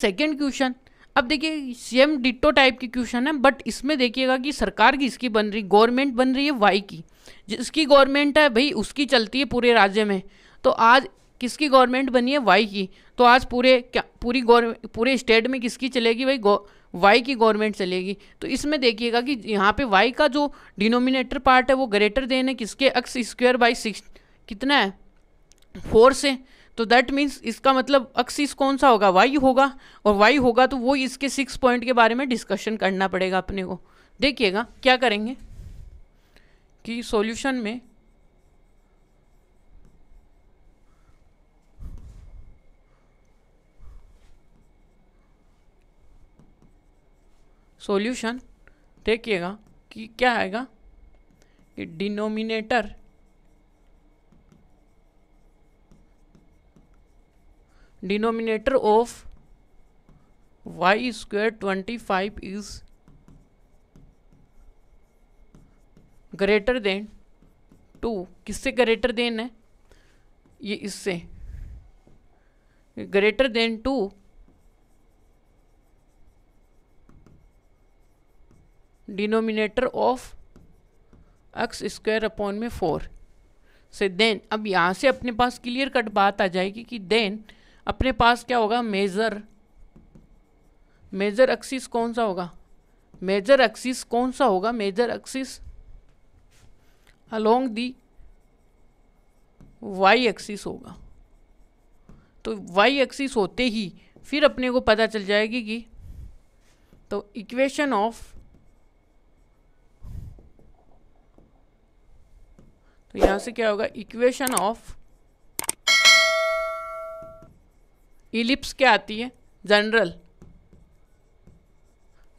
Second question, अब देखिए same ditto type की क्वेश्चन है, बट इसमें देखिएगा कि सरकार किसकी बन रही, गवर्नमेंट बन रही है वाई की। जिसकी गवर्नमेंट है भाई उसकी चलती है पूरे राज्य में। तो आज किसकी गवर्नमेंट बनी है, वाई की। तो आज पूरे स्टेट में किसकी चलेगी भाई, वाई की गवर्नमेंट चलेगी। तो इसमें देखिएगा कि यहाँ पे वाई का जो डिनोमिनेटर पार्ट है वो ग्रेटर देन है किसके, एक्स स्क्वायर बाई 6 कितना है 4 से। तो दैट मीन्स इसका मतलब एक्सिस कौन सा होगा, वाई होगा, और वाई होगा तो वो इसके 6 पॉइंट के बारे में डिस्कशन करना पड़ेगा अपने को। देखिएगा क्या करेंगे कि सॉल्यूशन में सॉल्यूशन देखिएगा कि क्या आएगा कि denominator of y square 25 is greater than 2। किससे ग्रेटर देन है, ये इससे greater than 2 denominator of x square upon में 4 से। देन अब यहाँ से अपने पास क्लियर कट बात आ जाएगी कि देन अपने पास क्या होगा, मेजर एक्सिस कौन सा होगा, major axis along the y axis होगा। तो वाई एक्सिस होते ही फिर अपने को पता चल जाएगी कि तो इक्वेशन ऑफ, तो यहां से क्या होगा, इक्वेशन ऑफ इलिप्स क्या आती है, जनरल,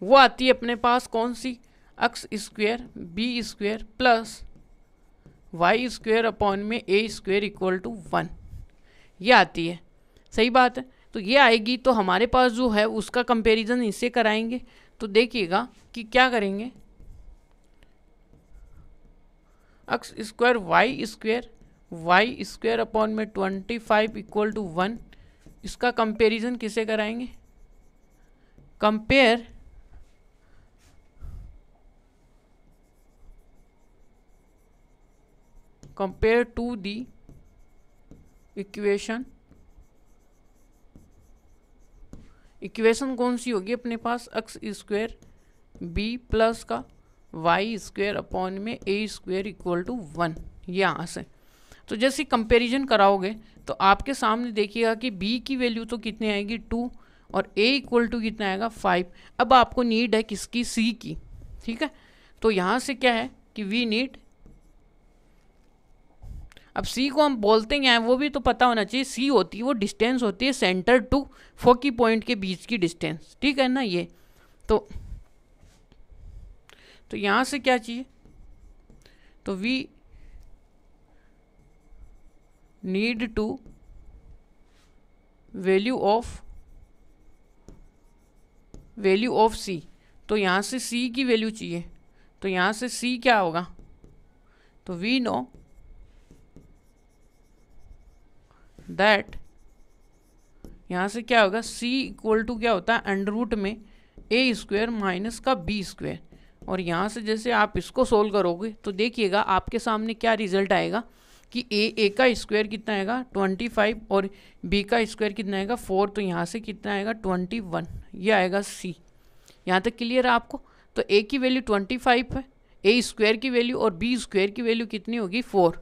वो आती है अपने पास कौन सी, x square b square plus y square upon में ए स्क्वेयर इक्वल टू 1, ये आती है। सही बात है। तो ये आएगी तो हमारे पास जो है उसका कंपैरिजन इससे कराएंगे। तो देखिएगा कि क्या करेंगे, x square y square upon में 25 इक्वल टू 1, इसका कंपैरिजन किसे कराएंगे, कंपेयर टू दी इक्वेशन कौन सी होगी अपने पास, एक्स स्क्वायर बी प्लस का वाई स्क्वायर अपॉन में ए स्क्वायर इक्वल टू 1, यहाँ से। तो जैसे कंपैरिजन कराओगे तो आपके सामने देखिएगा कि b की वैल्यू तो कितनी आएगी 2 और a इक्वल टू कितना आएगा 5। अब आपको नीड है किसकी, c की। ठीक है, तो यहाँ से क्या है कि वी नीड, अब c को हम बोलते हैं वो भी तो पता होना चाहिए। c होती है वो डिस्टेंस होती है सेंटर टू फोकी पॉइंट के बीच की डिस्टेंस, ठीक है ना। ये तो यहाँ से क्या चाहिए, तो we need to value of c। तो यहाँ से c की वैल्यू चाहिए। तो यहाँ से c क्या होगा, तो वी नो दैट, यहाँ से क्या होगा, c इक्वल टू क्या होता है अंडर रूट में a स्क्वायर माइनस का b स्क्वायर। और यहाँ से जैसे आप इसको सोल्व करोगे तो देखिएगा आपके सामने क्या रिजल्ट आएगा कि a का स्क्वायर कितना आएगा 25 और b का स्क्वायर कितना आएगा 4। तो यहाँ से कितना आएगा 21, ये आएगा c। यहाँ तक क्लियर है आपको। तो a की वैल्यू 25 है, a स्क्वायर की वैल्यू और b स्क्वायर की वैल्यू कितनी होगी 4,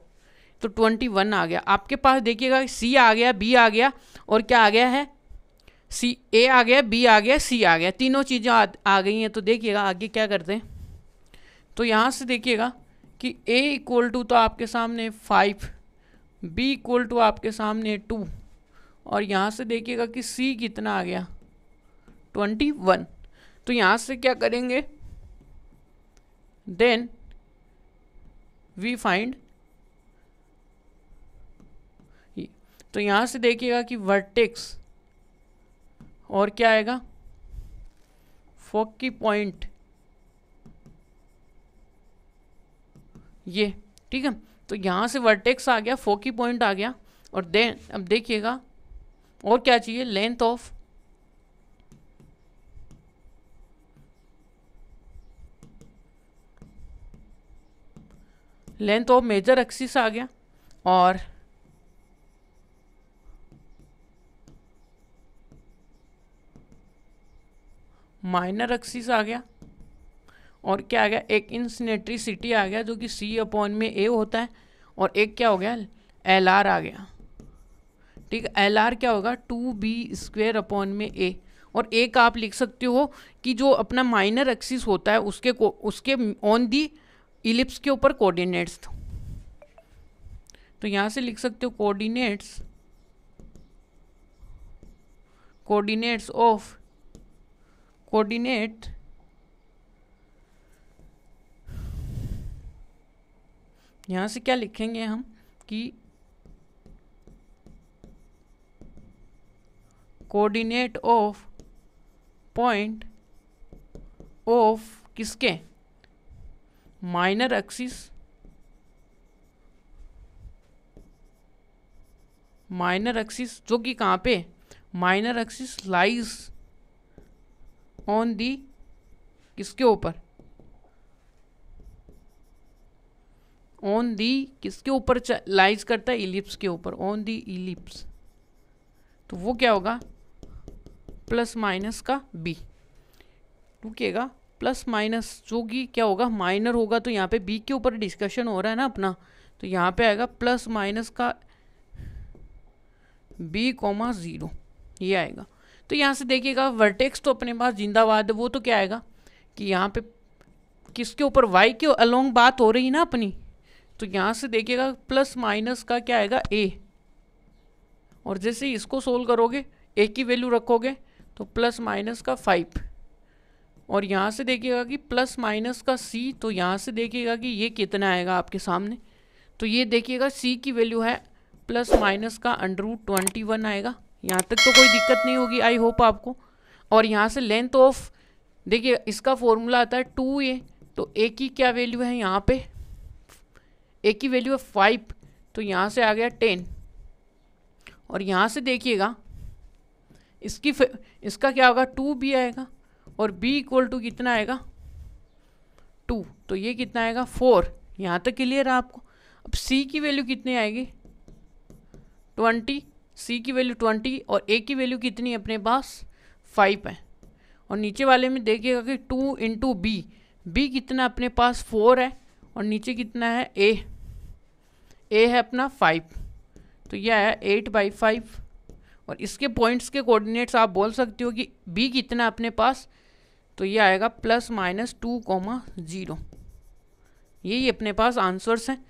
तो 21 आ गया आपके पास। देखिएगा c आ गया, b आ गया और क्या आ गया है, a आ गया, b आ गया, c आ गया, तीनों चीज़ें आ गई हैं। तो देखिएगा आगे क्या करते हैं। तो यहाँ से देखिएगा कि a इक्वल टू तो आपके सामने 5, b इक्वल टू आपके सामने 2 और यहाँ से देखिएगा कि c कितना आ गया 21। तो यहाँ से क्या करेंगे, देन वी फाइंड, तो यहाँ से देखिएगा कि वर्टेक्स और क्या आएगा फोकी पॉइंट, ये ठीक है। तो यहाँ से वर्टेक्स आ गया, फोकी पॉइंट आ गया और देन अब देखिएगा और क्या चाहिए, length of length of major axis आ गया और माइनर एक्सिस आ गया और क्या आ गया, एक इनसिनेट्रिसिटी आ गया जो कि सी अपॉन में ए होता है, और एक क्या हो गया, एल आर आ गया। ठीक है, एल आर क्या होगा, 2b² अपॉन में ए। और एक आप लिख सकते हो कि जो अपना माइनर एक्सिस होता है उसके ऑन दी इलिप्स के ऊपर कोऑर्डिनेट्स, तो यहां से लिख सकते हो कोऑर्डिनेट्स ऑफ कोऑर्डिनेट यहां से क्या लिखेंगे हम कि कोऑर्डिनेट ऑफ पॉइंट ऑफ किसके, माइनर एक्सिस, जो कि कहाँ पे, minor axis lies on the किसके ऊपर, ऑन दी किसके ऊपर लाइज करता है, इलिप्स के ऊपर, ऑन दी इलिप्स। तो वो क्या होगा, प्लस माइनस का बी। रुकिएगा, प्लस माइनस जो कि क्या होगा, माइनर होगा, तो यहाँ पे बी के ऊपर डिस्कशन हो रहा है ना अपना, तो यहाँ पे आएगा प्लस माइनस का b,0 ये आएगा। तो यहाँ से देखिएगा वर्टेक्स तो अपने पास जिंदाबाद है, वो तो क्या आएगा कि यहाँ पे किसके ऊपर, y के अलोंग बात हो रही है ना अपनी, तो यहाँ से देखिएगा प्लस माइनस का क्या आएगा, a, और जैसे इसको सोल्व करोगे a की वैल्यू रखोगे तो प्लस माइनस का 5, और यहाँ से देखिएगा कि प्लस माइनस का c, तो यहाँ से देखिएगा कि ये कितना आएगा आपके सामने, तो ये देखिएगा c की वैल्यू है प्लस माइनस का √21 आएगा। यहाँ तक तो कोई दिक्कत नहीं होगी, आई होप आपको। और यहाँ से लेंथ ऑफ, देखिए इसका फॉर्मूला आता है 2a, तो a की क्या वैल्यू है यहाँ पे, a की वैल्यू है 5, तो यहाँ से आ गया 10, और यहाँ से देखिएगा इसका क्या होगा, 2b आएगा, और b इक्वल टू कितना आएगा, 2, तो ये कितना आएगा 4। यहाँ तक क्लियर है आपको। अब c की वैल्यू कितनी आएगी, 20, c की वैल्यू 20, और a की वैल्यू कितनी है अपने पास, 5 है। और नीचे वाले में देखिएगा कि 2 इंटू b कितना अपने पास 4 है, और नीचे कितना है a है अपना 5, तो यह है 8/5। और इसके पॉइंट्स के कोऑर्डिनेट्स आप बोल सकते हो कि b कितना अपने पास, तो ये आएगा +-2,0। यही अपने पास आंसर्स हैं।